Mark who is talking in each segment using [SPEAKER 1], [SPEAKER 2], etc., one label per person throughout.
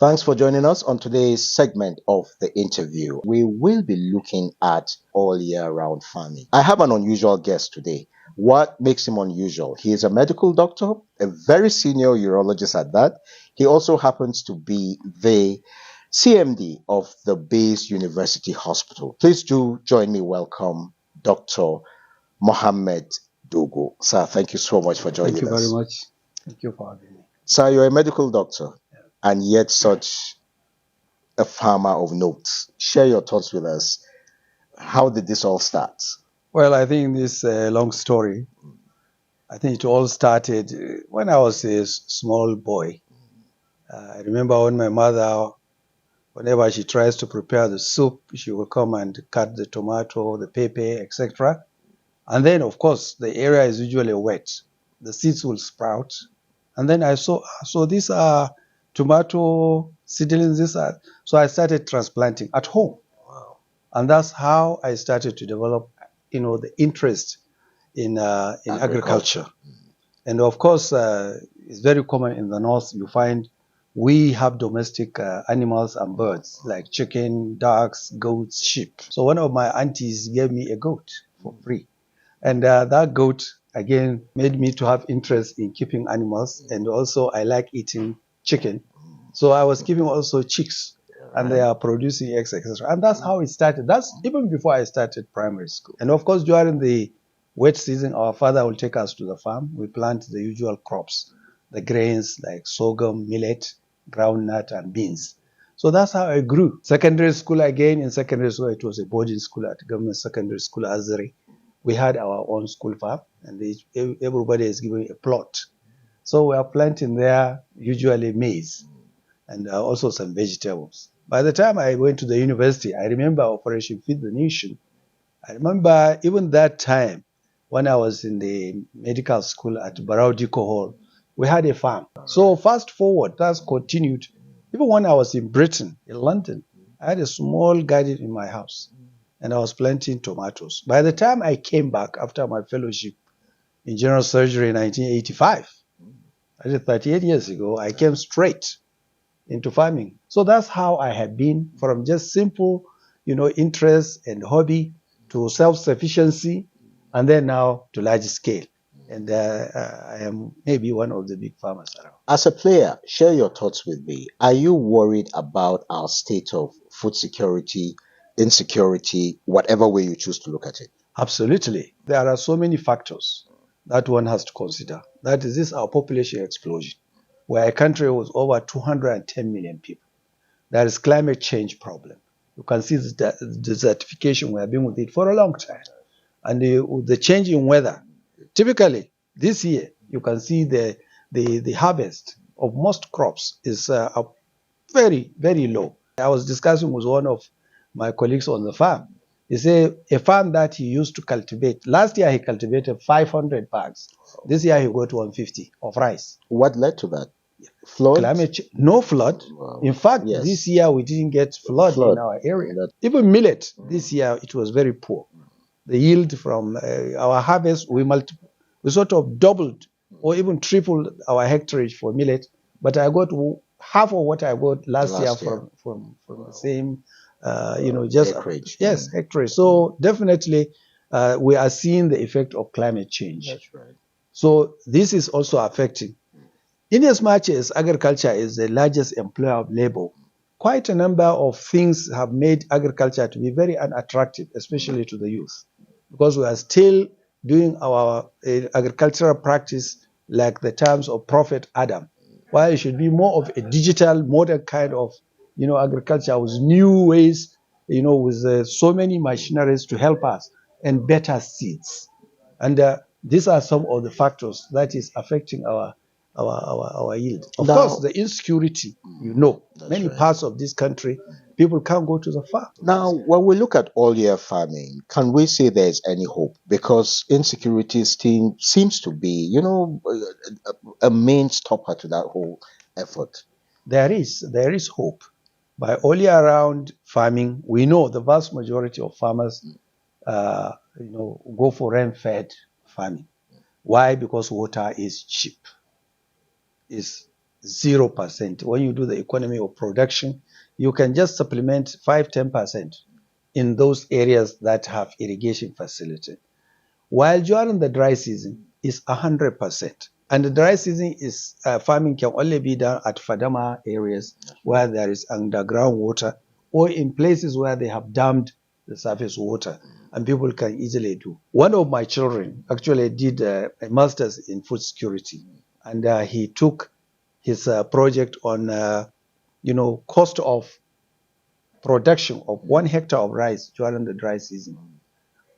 [SPEAKER 1] Thanks for joining us on today's segment of the interview. We will be looking at all year round farming. I have an unusual guest today. What makes him unusual? He is a medical doctor, a very senior urologist at that. He also happens to be the CMD of the Bayes University Hospital. Please do join me welcome Dr. Mohammed Dogo. Sir, thank you so much for joining us.
[SPEAKER 2] Thank you very much. Thank you for having me.
[SPEAKER 1] Sir, you're a medical doctor and yet such a farmer of note. Share your thoughts with us. How did this all start?
[SPEAKER 2] Well, I think this long story. I think it all started when I was a small boy. I remember when my mother, whenever she tries to prepare the soup, she will come and cut the tomato, the pepper, etc. And then, of course, the area is usually wet. The seeds will sprout. And then I saw, so these are tomato seedlings. So I started transplanting at home.
[SPEAKER 1] Wow.
[SPEAKER 2] And that's how I started to develop, the interest in agriculture. And of course, it's very common in the north. You find we have domestic animals and birds like chicken, ducks, goats, sheep. So one of my aunties gave me a goat for free. And that goat, again, made me to have interest in keeping animals. And also I like eating chicken. So I was keeping also chicks. And they are producing eggs, etc. And that's how it started. That's even before I started primary school. And of course, during the wet season, our father will take us to the farm. We plant the usual crops, the grains like sorghum, millet, groundnut, and beans. So that's how I grew. Secondary school, again, in secondary school, it was a boarding school at Government Secondary School, Azari. We had our own school farm, and everybody is given a plot. So we are planting there, usually maize, and also some vegetables. By the time I went to the university, I remember Operation Feed the Nation. I remember even that time when I was in the medical school at Barao Diko Hall, we had a farm. So fast forward, that's continued. Even when I was in Britain, in London, I had a small garden in my house and I was planting tomatoes. By the time I came back after my fellowship in general surgery in 1985, I did 38 years ago, I came straight into farming. So that's how I have been from just simple, interest and hobby to self-sufficiency, and then now to large scale. And I am maybe one of the big farmers around.
[SPEAKER 1] As a player, share your thoughts with me. Are you worried about our state of food security, insecurity, whatever way you choose to look at it?
[SPEAKER 2] Absolutely. There are so many factors that one has to consider. That is this our population explosion, where a country was over 210 million people. There is climate change problem. You can see the desertification we have been with it for a long time. And the change in weather. Typically, this year, you can see the harvest of most crops is very, very low. I was discussing with one of my colleagues on the farm. He said a farm that he used to cultivate, last year he cultivated 500 bags. This year he got 150 of rice.
[SPEAKER 1] What led to that? Flood?
[SPEAKER 2] Climate change, no flood.
[SPEAKER 1] Wow.
[SPEAKER 2] In fact,
[SPEAKER 1] Yes.
[SPEAKER 2] this year we didn't get flood in our area. Even millet, this year it was very poor. The yield from our harvest, we sort of doubled or even tripled our hectareage for millet, but I got half of what I got last year from the same, just
[SPEAKER 1] Acreage.
[SPEAKER 2] yes, hectareage. So definitely, we are seeing the effect of climate change.
[SPEAKER 1] That's right.
[SPEAKER 2] So this is also affecting. In as much as agriculture is the largest employer of labor, quite a number of things have made agriculture to be very unattractive, especially to the youth, because we are still doing our agricultural practice like the terms of Prophet Adam, while it should be more of a digital, modern kind of, agriculture with new ways, with so many machineries to help us and better seeds. And these are some of the factors that is affecting our yield. Of course, the insecurity, many
[SPEAKER 1] right.
[SPEAKER 2] parts of this country, people can't go to the farm.
[SPEAKER 1] Now, when we look at all year farming, can we say there's any hope? Because insecurity seems to be, a main stopper to that whole effort.
[SPEAKER 2] There is hope. By all year round farming, we know the vast majority of farmers, go for rain-fed farming. Why? Because water is cheap. Is 0%. When you do the economy of production, you can just supplement 5-10% in those areas that have irrigation facility. While during the dry season is 100%. And the dry season is farming can only be done at Fadama areas where there is underground water, or in places where they have dammed the surface water and people can easily do. One of my children actually did a master's in food security, and he took his project on cost of production of 1 hectare of rice during the dry season.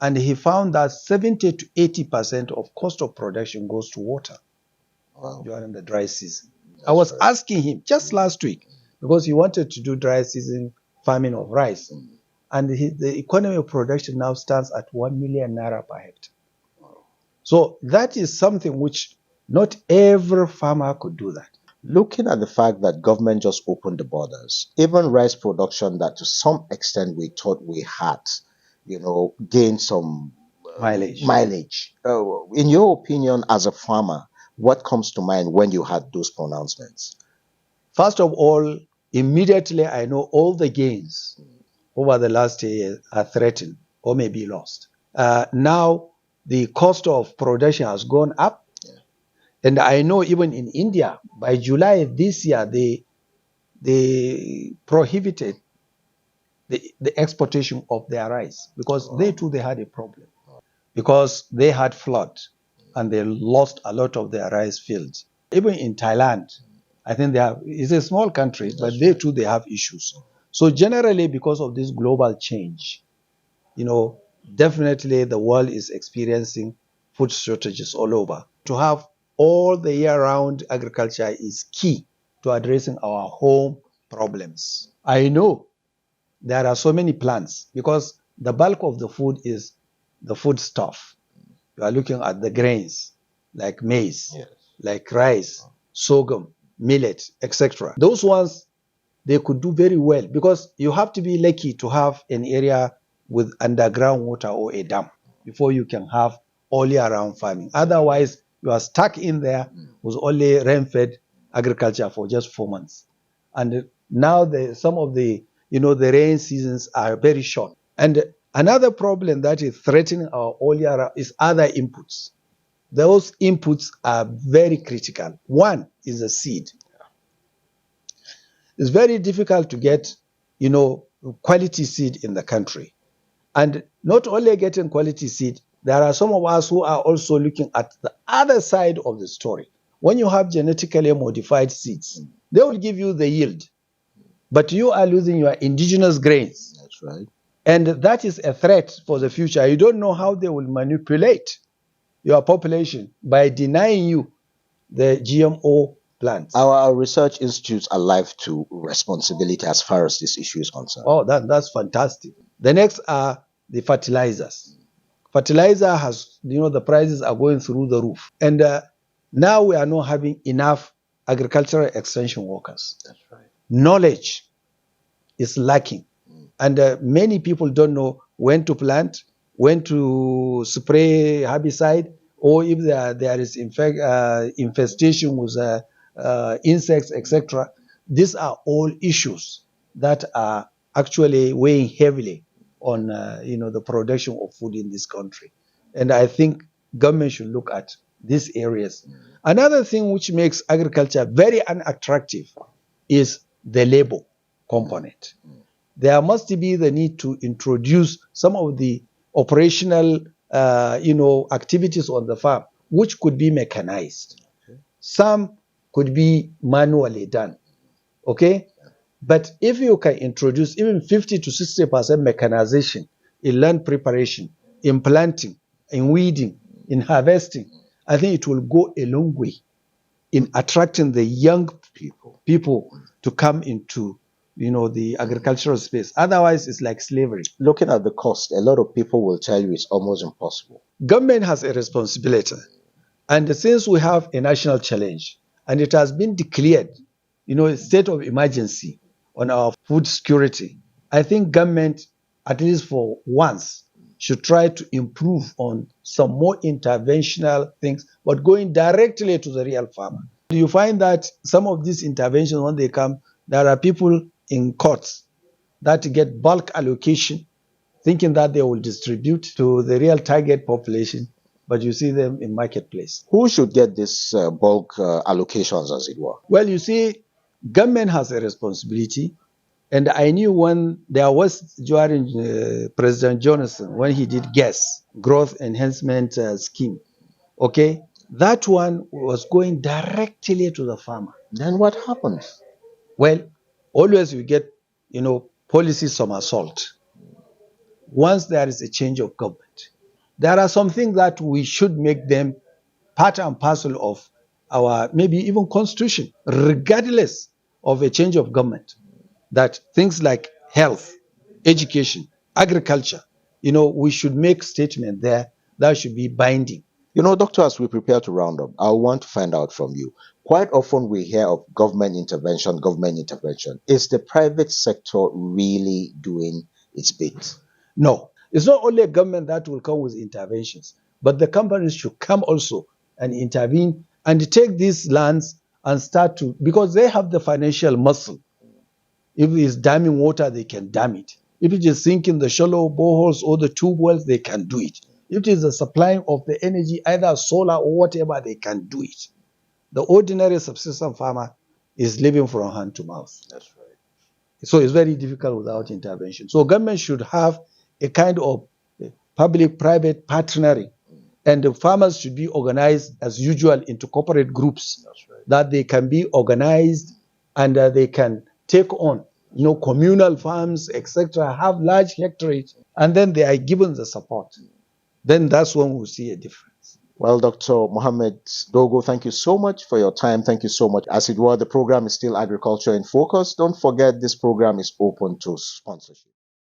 [SPEAKER 2] And he found that 70 to 80% of cost of production goes to water. Wow. During the dry season. I was asking him just last week, because he wanted to do dry season farming of rice. And the economy of production now stands at 1 million naira per hectare. Wow. So that is something which not every farmer could do that.
[SPEAKER 1] Looking at the fact that government just opened the borders, even rice production that to some extent we thought we had, gained some mileage. In your opinion, as a farmer, what comes to mind when you had those pronouncements?
[SPEAKER 2] First of all, immediately I know all the gains over the last year are threatened or may be lost. Now, the cost of production has gone up. Yeah. And I know even in India, by July this year, they prohibited the exportation of their rice, because they too, they had a problem. Because they had flood and they lost a lot of their rice fields. Even in Thailand, I think it's a small country, but they too, they have issues. So generally, because of this global change, definitely the world is experiencing food shortages all over. To have all the year-round agriculture is key to addressing our home problems. I know there are so many plants, because the bulk of the food is the food stuff. You are looking at the grains like maize, yes, like rice, sorghum, millet, etc. Those ones, they could do very well, because you have to be lucky to have an area with underground water or a dam before you can have all year round farming. Otherwise, you are stuck in there with only rain-fed agriculture for just 4 months. And now some of the the rain seasons are very short. And another problem that is threatening our all year round is other inputs. Those inputs are very critical. One is the seed. It's very difficult to get, quality seed in the country. And not only getting quality seed, there are some of us who are also looking at the other side of the story. When you have genetically modified seeds, they will give you the yield, but you are losing your indigenous grains.
[SPEAKER 1] That's right.
[SPEAKER 2] And that is a threat for the future. You don't know how they will manipulate your population by denying you the GMO plants.
[SPEAKER 1] Our research institutes are alive to responsibility as far as this issue is concerned.
[SPEAKER 2] Oh, that's fantastic. The next are the fertilizers. Fertilizer has, the prices are going through the roof. And now we are not having enough agricultural extension workers. That's right. Knowledge is lacking. And many people don't know when to plant, when to spray herbicide, or if there is infestation with insects, etc. These are all issues that are actually weighing heavily on the production of food in this country. And I think government should look at these areas. Another thing which makes agriculture very unattractive is the labor component. There must be the need to introduce some of the operational activities on the farm, which could be mechanized. Okay. Some could be manually done. Okay? But if you can introduce even 50 to 60% mechanization in land preparation, in planting, in weeding, in harvesting, I think it will go a long way in attracting the young people to come into the agricultural space. Otherwise, it's like slavery.
[SPEAKER 1] Looking at the cost, a lot of people will tell you it's almost impossible.
[SPEAKER 2] Government has a responsibility. And since we have a national challenge, and it has been declared, a state of emergency on our food security, I think government, at least for once, should try to improve on some more interventional things, but going directly to the real farmer. You find that some of these interventions, when they come, there are people in courts that get bulk allocation, thinking that they will distribute to the real target population, but you see them in marketplace.
[SPEAKER 1] Who should get this bulk allocations, as it were?
[SPEAKER 2] Well, you see, government has a responsibility. And I knew when there was during President Johnson, when he did GES, Growth Enhancement Scheme, okay, that one was going directly to the farmer.
[SPEAKER 1] Then what happens?
[SPEAKER 2] Well, always you get, policy somersault. Once there is a change of government, there are some things that we should make them part and parcel of our maybe even constitution, regardless of a change of government. That things like health, education, agriculture, we should make statement there that should be binding.
[SPEAKER 1] Doctor, as we prepare to round up, I want to find out from you. Quite often we hear of government intervention, government intervention. Is the private sector really doing its bit?
[SPEAKER 2] No, it's not only a government that will come with interventions, but the companies should come also and intervene and take these lands and start to, because they have the financial muscle. If it is damming water, they can dam it. If it is sinking the shallow boreholes or the tube wells, they can do it. If it is the supplying of the energy, either solar or whatever, they can do it. The ordinary subsistence farmer is living from hand to mouth.
[SPEAKER 1] That's right.
[SPEAKER 2] So it's very difficult without intervention. So government should have a kind of public-private partnering, and the farmers should be organized as usual into corporate groups.
[SPEAKER 1] That's right.
[SPEAKER 2] That they can be organized and they can take on, communal farms, etc., have large hectares, and then they are given the support. Then that's when we'll see a difference.
[SPEAKER 1] Well, Dr. Mohammed Dogo, thank you so much for your time. Thank you so much. As it were, the program is still Agriculture in Focus. Don't forget, this program is open to sponsorship.